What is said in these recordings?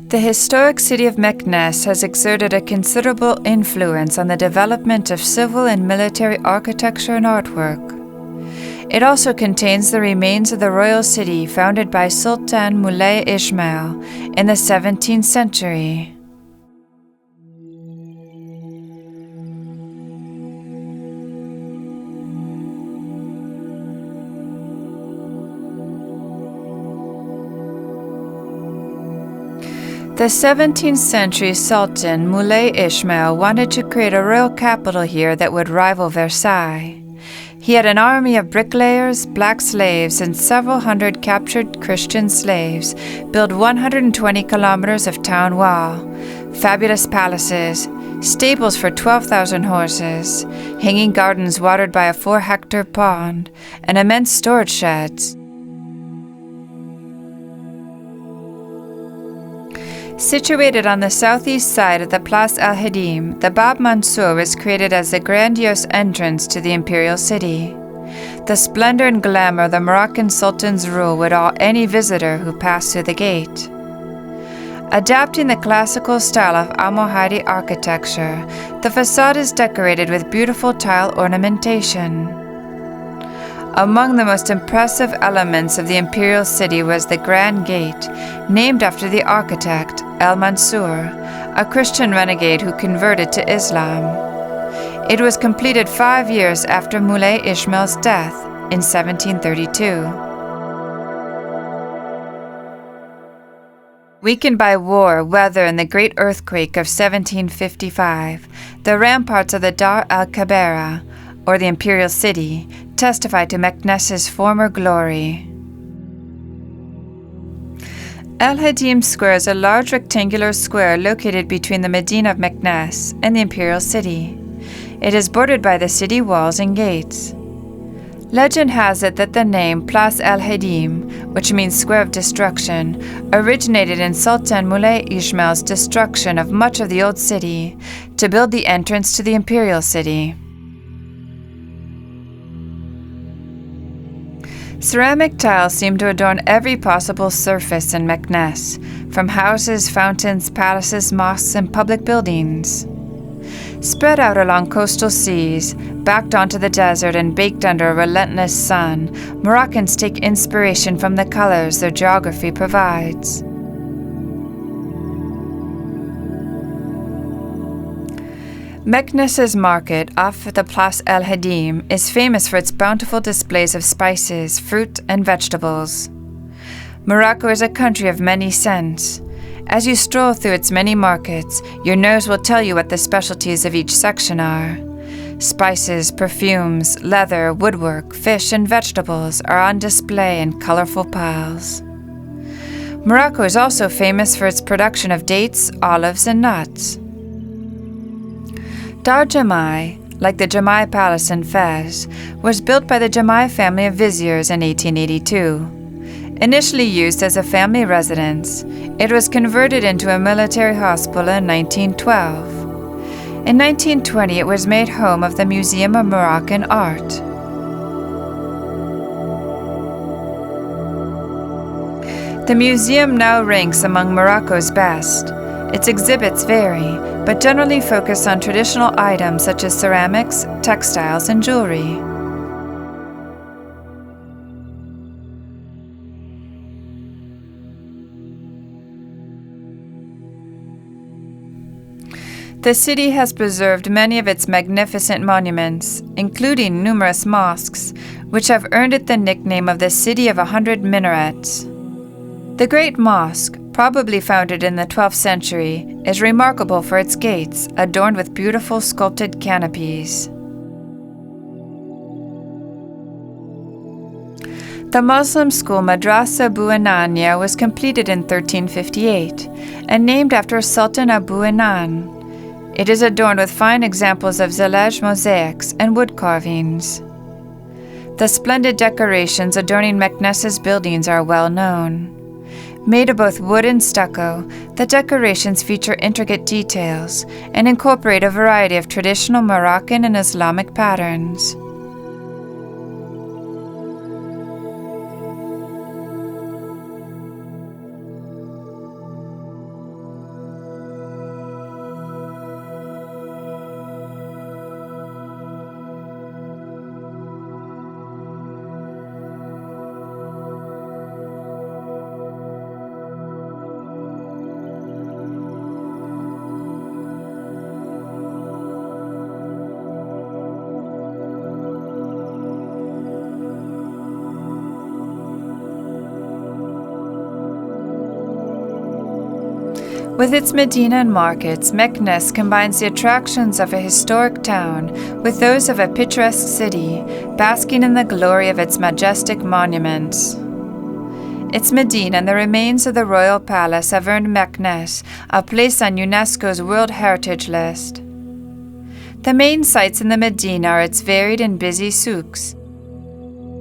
The historic city of Meknes has exerted a considerable influence on the development of civil and military architecture and artwork. It also contains the remains of the royal city founded by Sultan Moulay Ismail in the 17th century. The 17th century Sultan Moulay Ismail wanted to create a royal capital here that would rival Versailles. He had an army of bricklayers, black slaves, and several hundred captured Christian slaves build 120 kilometers of town wall, fabulous palaces, stables for 12,000 horses, hanging gardens watered by a 4-hectare pond, and immense storage sheds. Situated on the southeast side of the Place el-Hedim, the Bab Mansur was created as the grandiose entrance to the imperial city. The splendor and glamour of the Moroccan Sultan's rule would awe any visitor who passed through the gate. Adapting the classical style of Almohad architecture, the facade is decorated with beautiful tile ornamentation. Among the most impressive elements of the imperial city was the Grand Gate, named after the architect, el-Mansur, a Christian renegade who converted to Islam. It was completed 5 years after Moulay Ismail's death in 1732. Weakened by war, weather, and the great earthquake of 1755, the ramparts of the Dar el-Kabera, or the imperial city, testify to Meknes's former glory. El-Hedim Square is a large rectangular square located between the Medina of Meknes and the imperial city. It is bordered by the city walls and gates. Legend has it that the name Place el-Hedim, which means Square of Destruction, originated in Sultan Moulay Ismail's destruction of much of the old city to build the entrance to the imperial city. Ceramic tiles seem to adorn every possible surface in Meknes, from houses, fountains, palaces, mosques, and public buildings. Spread out along coastal seas, backed onto the desert and baked under a relentless sun, Moroccans take inspiration from the colors their geography provides. Meknes's market off the Place el-Hedim is famous for its bountiful displays of spices, fruit, and vegetables. Morocco is a country of many scents. As you stroll through its many markets, your nose will tell you what the specialties of each section are. Spices, perfumes, leather, woodwork, fish, and vegetables are on display in colorful piles. Morocco is also famous for its production of dates, olives, and nuts. Dar Jamai, like the Jamai Palace in Fez, was built by the Jamai family of viziers in 1882. Initially used as a family residence, it was converted into a military hospital in 1912. In 1920, it was made home of the Museum of Moroccan Art. The museum now ranks among Morocco's best. Its exhibits vary, but generally focus on traditional items such as ceramics, textiles, and jewelry. The city has preserved many of its magnificent monuments, including numerous mosques, which have earned it the nickname of the City of 100 Minarets. The Great Mosque, probably founded in the 12th century, is remarkable for its gates, adorned with beautiful sculpted canopies. The Muslim school Madrasa Abu Anania was completed in 1358 and named after Sultan Abu Anan. It is adorned with fine examples of Zellij mosaics and wood carvings. The splendid decorations adorning Meknes's buildings are well known. Made of both wood and stucco, the decorations feature intricate details and incorporate a variety of traditional Moroccan and Islamic patterns. With its Medina and markets, Meknes combines the attractions of a historic town with those of a picturesque city, basking in the glory of its majestic monuments. Its Medina and the remains of the royal palace have earned Meknes a place on UNESCO's World Heritage List. The main sites in the Medina are its varied and busy souks.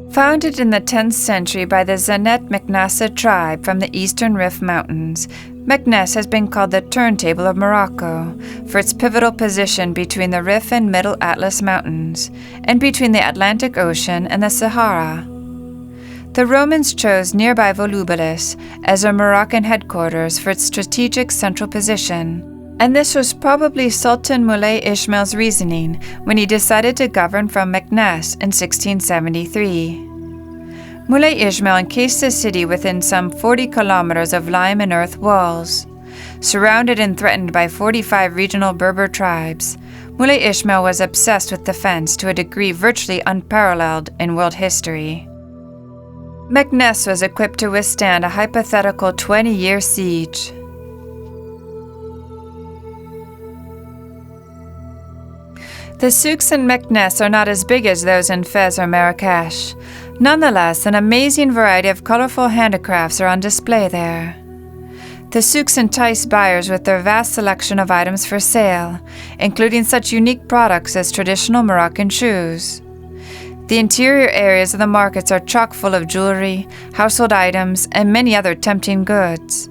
Founded in the 10th century by the Zenet Meknasa tribe from the eastern Rif Mountains, Meknes has been called the turntable of Morocco for its pivotal position between the Rif and Middle Atlas Mountains, and between the Atlantic Ocean and the Sahara. The Romans chose nearby Volubilis as their Moroccan headquarters for its strategic central position, and this was probably Sultan Moulay Ismail's reasoning when he decided to govern from Meknes in 1673. Moulay Ismail encased the city within some 40 kilometers of lime and earth walls. Surrounded and threatened by 45 regional Berber tribes, Moulay Ismail was obsessed with defense to a degree virtually unparalleled in world history. Meknes was equipped to withstand a hypothetical 20-year siege. The souks in Meknes are not as big as those in Fez or Marrakesh. Nonetheless, an amazing variety of colorful handicrafts are on display there. The souks entice buyers with their vast selection of items for sale, including such unique products as traditional Moroccan shoes. The interior areas of the markets are chock full of jewelry, household items, and many other tempting goods.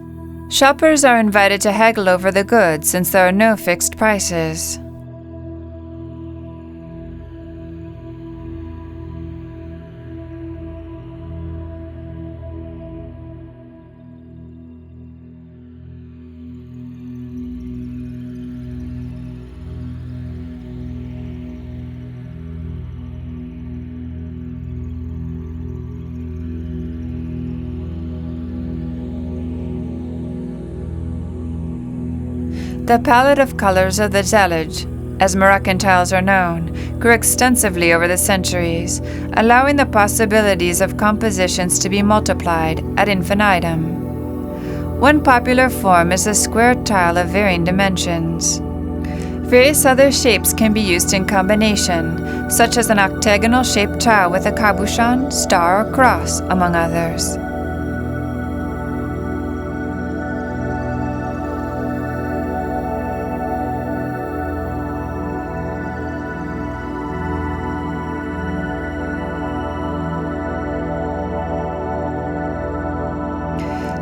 Shoppers are invited to haggle over the goods since there are no fixed prices. The palette of colors of the Zellij, as Moroccan tiles are known, grew extensively over the centuries, allowing the possibilities of compositions to be multiplied ad infinitum. One popular form is the square tile of varying dimensions. Various other shapes can be used in combination, such as an octagonal-shaped tile with a cabochon, star, or cross, among others.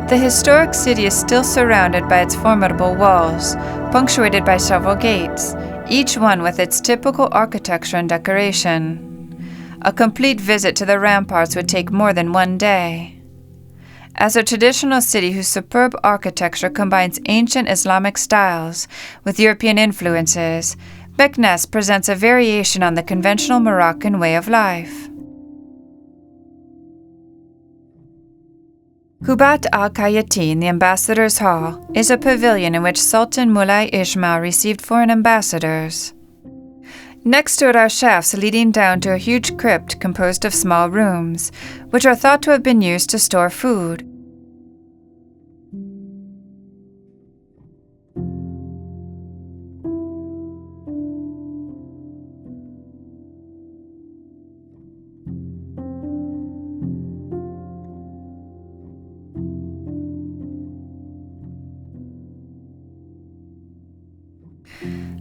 The historic city is still surrounded by its formidable walls, punctuated by several gates, each one with its typical architecture and decoration. A complete visit to the ramparts would take more than one day. As a traditional city whose superb architecture combines ancient Islamic styles with European influences, Meknes presents a variation on the conventional Moroccan way of life. Hubat al-Kayatin, the Ambassador's Hall, is a pavilion in which Sultan Moulay Ismail received foreign ambassadors. Next to it are shafts leading down to a huge crypt composed of small rooms, which are thought to have been used to store food.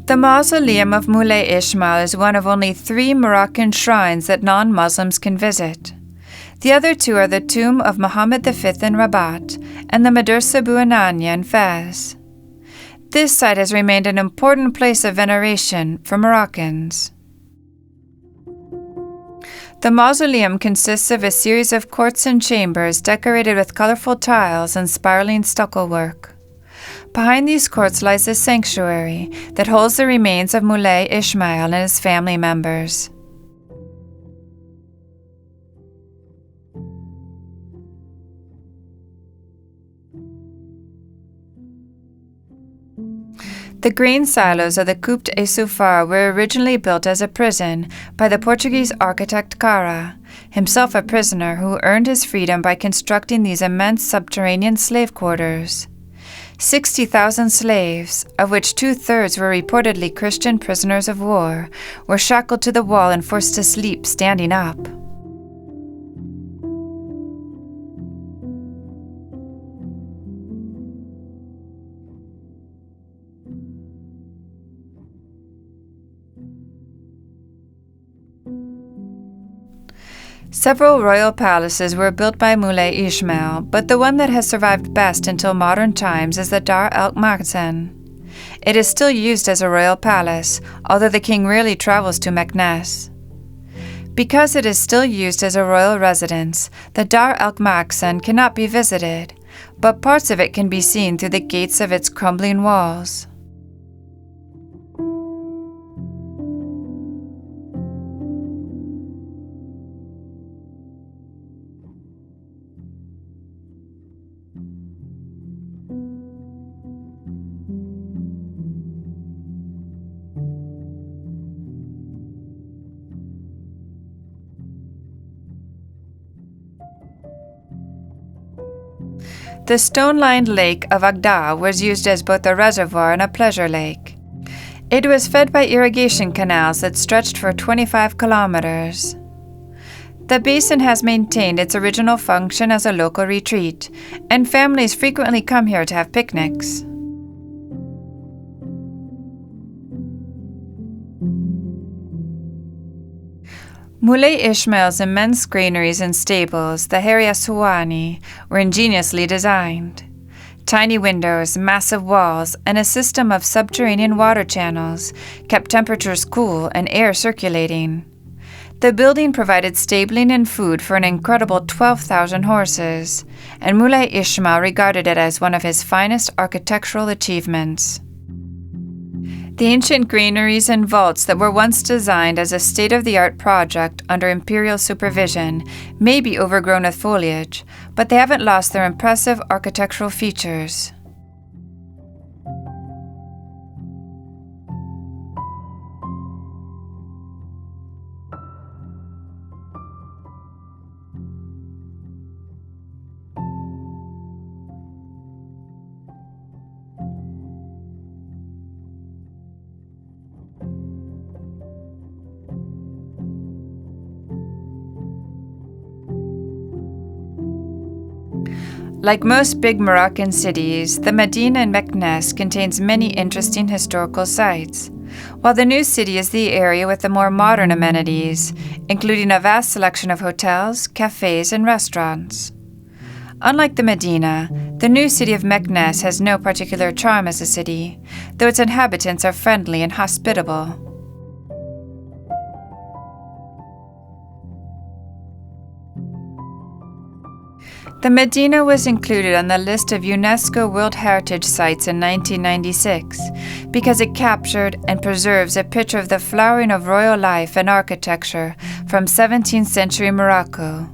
The Mausoleum of Moulay Ismail is one of only 3 Moroccan shrines that non-Muslims can visit. The other 2 are the tomb of Muhammad V in Rabat and the Madrasa Bouanania in Fez. This site has remained an important place of veneration for Moroccans. The mausoleum consists of a series of courts and chambers decorated with colorful tiles and spiraling stucco work. Behind these courts lies the sanctuary that holds the remains of Moulay Ismail and his family members. The grain silos of the Coupe et Soufar were originally built as a prison by the Portuguese architect Cara, himself a prisoner who earned his freedom by constructing these immense subterranean slave quarters. 60,000 slaves, of which 2/3 were reportedly Christian prisoners of war, were shackled to the wall and forced to sleep standing up. Several royal palaces were built by Moulay Ismail, but the one that has survived best until modern times is the Dar el-Makhzen. It is still used as a royal palace, although the king rarely travels to Meknes. Because it is still used as a royal residence, the Dar el-Makhzen cannot be visited, but parts of it can be seen through the gates of its crumbling walls. The stone-lined lake of Agdal was used as both a reservoir and a pleasure lake. It was fed by irrigation canals that stretched for 25 kilometers. The basin has maintained its original function as a local retreat, and families frequently come here to have picnics. Moulay Ismail's immense granaries and stables, the Haria Suwani, were ingeniously designed. Tiny windows, massive walls, and a system of subterranean water channels kept temperatures cool and air circulating. The building provided stabling and food for an incredible 12,000 horses, and Moulay Ismail regarded it as one of his finest architectural achievements. The ancient granaries and vaults that were once designed as a state-of-the-art project under imperial supervision may be overgrown with foliage, but they haven't lost their impressive architectural features. Like most big Moroccan cities, the Medina in Meknes contains many interesting historical sites, while the new city is the area with the more modern amenities, including a vast selection of hotels, cafes, and restaurants. Unlike the Medina, the new city of Meknes has no particular charm as a city, though its inhabitants are friendly and hospitable. The Medina was included on the list of UNESCO World Heritage Sites in 1996 because it captured and preserves a picture of the flowering of royal life and architecture from 17th century Morocco.